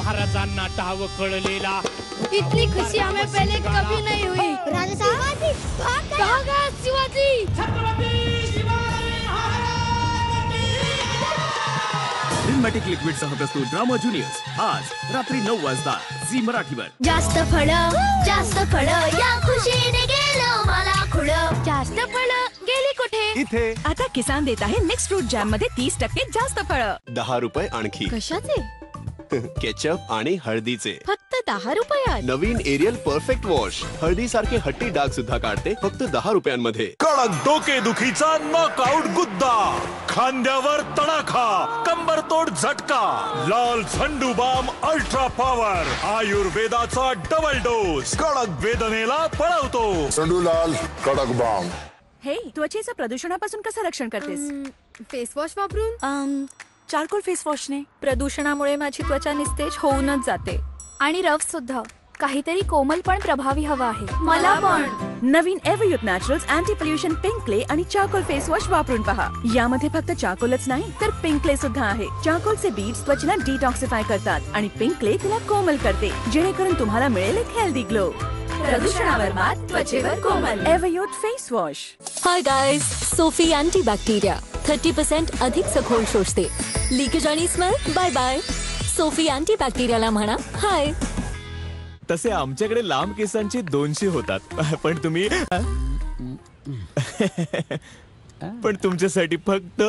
महाराजांना डाव कळलेला। इतनी खुशी हमें पहले कभी नहीं हुई। राजा शिवाजी कहाँ गया शिवाजी? ड्रीमॅटिक लिक्विड सह प्रस्तुत ड्रामा ज्युनियर्स आज रात्री 9 वाजता झी मराठीवर। जास्त फळ या खुशीने गेलो मला खुळ। जास्त फळ गेली कुठे? इथे आता किसान देत आहे नेक्स्ट फ्रूट जॅम मध्ये 30% जास्त फळं। 10 रुपये आणखी। कशाचे? केचप आणि हळदीचे फक्त 10 रुपयात। नवीन एरियल परफेक्ट वॉश हळदी सारखे हट्टी डाग सुद्धा काढते फक्त 10 रुपयांमध्ये। कडक डोकेदुखीचा नॉकआउट गुद्दा, खांद्यावर तडाखा, कंबरतोड झटका, लाल झंडू बाम अल्ट्रा पॉवर, आयुर्वेदाचा डबल डोस कडक वेदनेला पळवतो। झंडूलाल कडक बाम। हे त्वचेचं प्रदूषणापासून कसं रक्षण करतेस? फेस वॉश वापरून? चारकोल फेस वॉशने। प्रदूषणामुळे माझी त्वचा निस्तेज होऊनच जाते आणि रफ सुद्धा। काहीतरी कोमल पण प्रभावी हवा आहे मला पण। नवीन Everyuth naturals anti pollution pink clay आणि चारकोल फेस वॉश वापरून पहा। यामध्ये फक्त चारकोलच नाही तर पिंक क्ले सुद्धा आहे। चारकोलचे बीड्स त्वचेला डिटॉक्सिफाय करतात आणि पिंक क्ले तिला कोमल करते, जेणेकरून तुम्हाला मिळेल एक हेल्दी ग्लो। प्रदूषणावर मात, त्वचेवर कोमल। Everyuth face wash. Hi guys, Sofy antibacteria 30% अधिक सखोल शोषते। लीकेज आणि स्मेल बाय बाय। सोफी अँटीबॅक्टेरियाला म्हणा हाय। तसे आमच्याकडे लांब केसांची 200 होतात, पण तुम्ही पण तुमच्यासाठी फक्त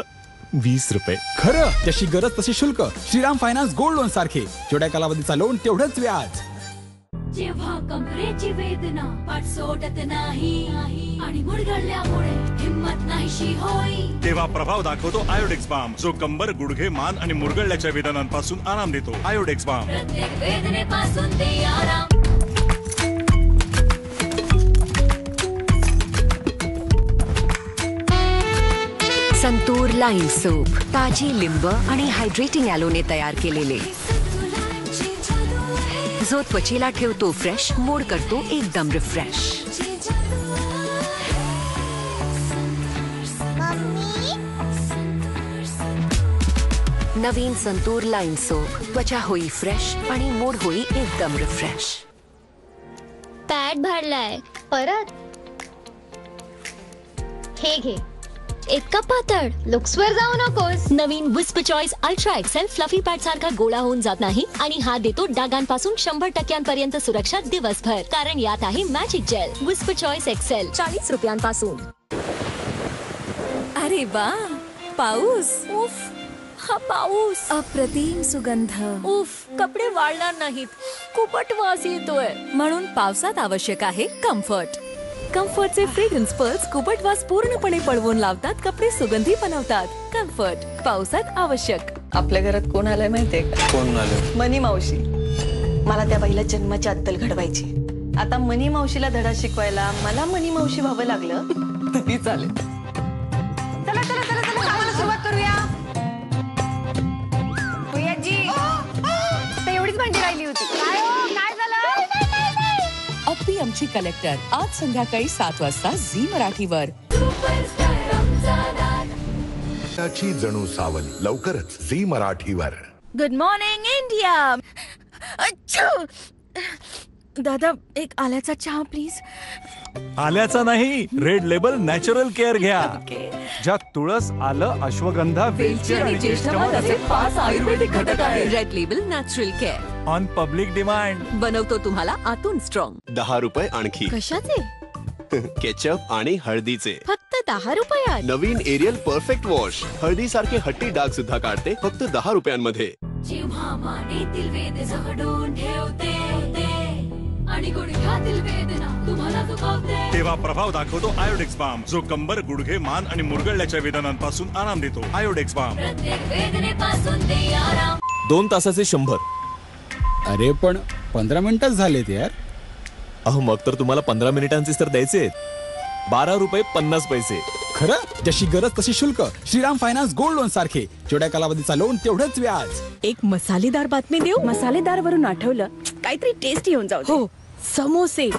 20 रुपये। खरं, जशी गरज तशी शुल्क। श्रीराम फायनान्स गोल्ड लोन सारखे छोट्या कालावधीचा लोन तेवढंच व्याज। जेव्हा कमरेची वेदना पाठ सोडत नाही आणि मुरगळल्यामुळे हिम्मत नाहीशी होई, तेव्हा प्रभाव दाखवतो आयोडेक्स बाम, जो कंबर, गुडघे, मान आणि मुरगळल्याच्या वेदनांपासून आराम देतो। आयोडेक्स बाम प्रत्येक वेदनेपासून दे आराम। संतूर लाईम सूप, ताजी लिंब आणि हायड्रेटिंग ॲलोने तयार केलेले, जो त्वचेला ठेवतो फ्रेश, मूड करतो एकदम रिफ्रेश। नवीन संतूर लाईम सूप, त्वचा होई फ्रेश आणि मूड होई एकदम रिफ्रेश। पॅड भरलाय परत। हे घे। इतका पातळ, लुक्सवर जाऊ नकोस। नवीन Whisper choice ultra excel fluffy pad सारखा गोळा होऊन जात नाही आणि हा देतो डागांपासून 100% सुरक्षा दिवसभर, कारण यात आहे magic gel. Whisper Choice XL 40 रुपयांपासून। अरे वा, पाऊस! उफ, हा पाऊस! अप्रतिम सुगंध! उफ, कपडे वाळणार नाहीत, खूपच वास येतोय। म्हणून पावसात आवश्यक आहे कम्फर्ट। कम्फर्टचे फ्रेग्रन्स पर्ल्स कुबट वास पूर्णपणे पळवून लावतात, कपडे सुगंधी बनवतात। कम्फर्ट, पावसात आवश्यक। आपल्या घरात कोण आलंय माहितीये का? कोण आलं? मनी मावशी। मला त्या बाईला जन्माची अद्दल घडवायची। आता मनी मावशीला धडा शिकवायला मला मनी मावशी व्हावं लागलं तरी चालेल। चला चला चला चला, कामाला सुरुवात करूया। भैयाजी, एवढीच भांडी राहिली होती। काय हो, काय झालं? अप्पी आमची कलेक्टर आज संध्याकाळी 7 वाजता झी मराठीवर। जणू सावली लवकरच झी मराठीवर। Good morning India. दादा, एक आल्याचा चहा प्लीज। आल्याचा नाही, रेड लेबल नॅचरल केअर घ्या, ज्यात तुळस, आलं, अश्वगंधा, वेलची आणि ज्येष्ठमध असे 5 आयुर्वेदिक घटक आहेत। Red label natural care, on public demand, बनवतो तुम्हाला आतून स्ट्रॉंग। 10 रुपये आणखी। कशाचे? केचप आणि हळदीचे फक्त 10 रुपयात। नवीन एरियल परफेक्ट वॉश हळदी सारखे हट्टी डाग सुद्धा काढते फक्त 10 रुपयांमध्ये। जेव्हा मानेतील वेद झगडून ठेवते आणि गुडघ्यातील वेदना तुम्हाला दुखावते, तेव्हा प्रभाव दाखवतो आयोडेक्स बाम, जो कंबर, गुडघे, मान आणि मुरगळल्याच्या वेदनांपासून आराम देतो। आयोडेक्स बाम प्रत्येक वेदनेपासून दे आराम। 2 तासाचे 100। अरे पण 15 मिनिटच झालेत यार। अहो, मग तर तुम्हाला 15 मिनिटांचेच तर द्यायचे। 12 रुपये 50 पैसे। खरं, जशी गरज तशी शुल्क। श्रीराम फायनान्स गोल्ड लोन सारखे छोट्या कालावधीचा लोन तेवढंच व्याज। एक मसालेदार बातमी देऊ? मसालेदार वरून आठवलं, काहीतरी टेस्टी होऊन जाऊ। हो, समोसे।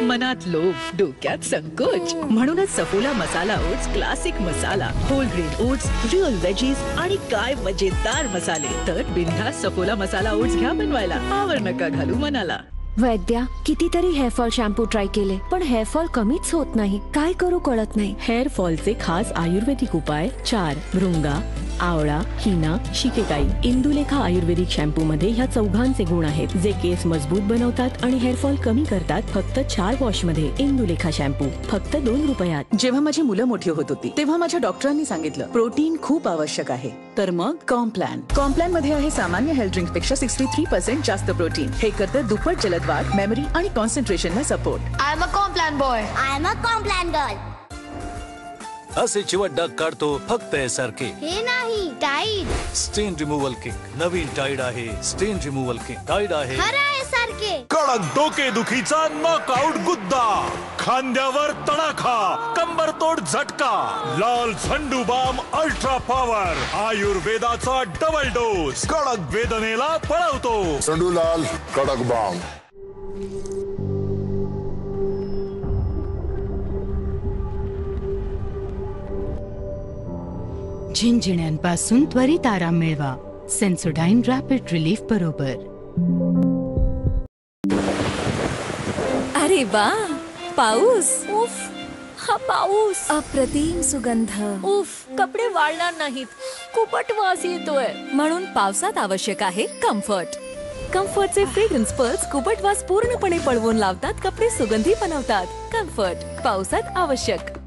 मनात लोभ, डोक्यात संकोच. म्हणूनच Saffola masala oats classic masala, whole grain oats, real veggies आणि काय मजेदार मसाले. तर बिनधास्त सफोला मसाला ओट्स घ्या बनवायला. आवर नका घालू मनाला. वैद्या, कितीतरी हेअरफॉल शॅम्पू ट्राय केले पण हेअरफॉल कमीच होत नाही. काय करू कळत नाही. हेअर फॉलचे खास आयुर्वेदिक उपाय 4 भृंगा, आवळा, हिना, शिकेकाई. इंदुलेखा आयुर्वेदिक शॅम्पू मध्ये ह्या चौघांचे गुण आहेत जे केस मजबूत बनवतात आणि हेअरफॉल कमी करतात. फक्त 4 वॉश मध्ये इंदुलेखा शॅम्पू फक्त 2 रुपयात. जेव्हा माझी मुलं मोठी होत होती तेव्हा माझ्या डॉक्टरांनी सांगितलं प्रोटीन खूप आवश्यक आहे. तर मग कॉम्प्लॅन मध्ये आहे सामान्य हेल्थ ड्रिंक पेक्षा 63% जास्त प्रोटीन. हे करतं दुप्पट जलद वाढ, मेमरी आणि कॉन्सन्ट्रेशनला support. I am a Complan boy. I am a Complan girl. असे चिवट डाग काढतो फक्त SRK. हे नाही टाईड. स्टेन रिमूव्हल किक. नवीन टाईड आहे स्टेन रिमूव्हल किक. टाईड आहे खरं आहे सारखे. कडक डोकेदुखीचा नॉकआउट गुद्दा, खांद्यावर तडाखा, कंबरतोड झटका. लाल झंडू बाम अल्ट्रा पॉवर, आयुर्वेदाचा डबल डोस, कडक वेदनेला पळवतो. झंडूलाल कडक बाम. झिंझिण्यांपासून त्वरित आराम मिळवा सेन्सोडाईन रॅपिड रिलीफ बरोबर. अरे वा, पाऊस. उफ, हा पाऊस. अप्रतिम सुगंध. उफ, कपडे वाळणार नाहीत. खूपच वास येतोय. म्हणून पावसात आवश्यक आहे कम्फर्ट. कम्फर्टचे फ्रेग्रन्स पर्स कुबट वास पूर्णपणे पळवून लावतात, कपडे सुगंधी बनवतात. कम्फर्ट पावसात आवश्यक.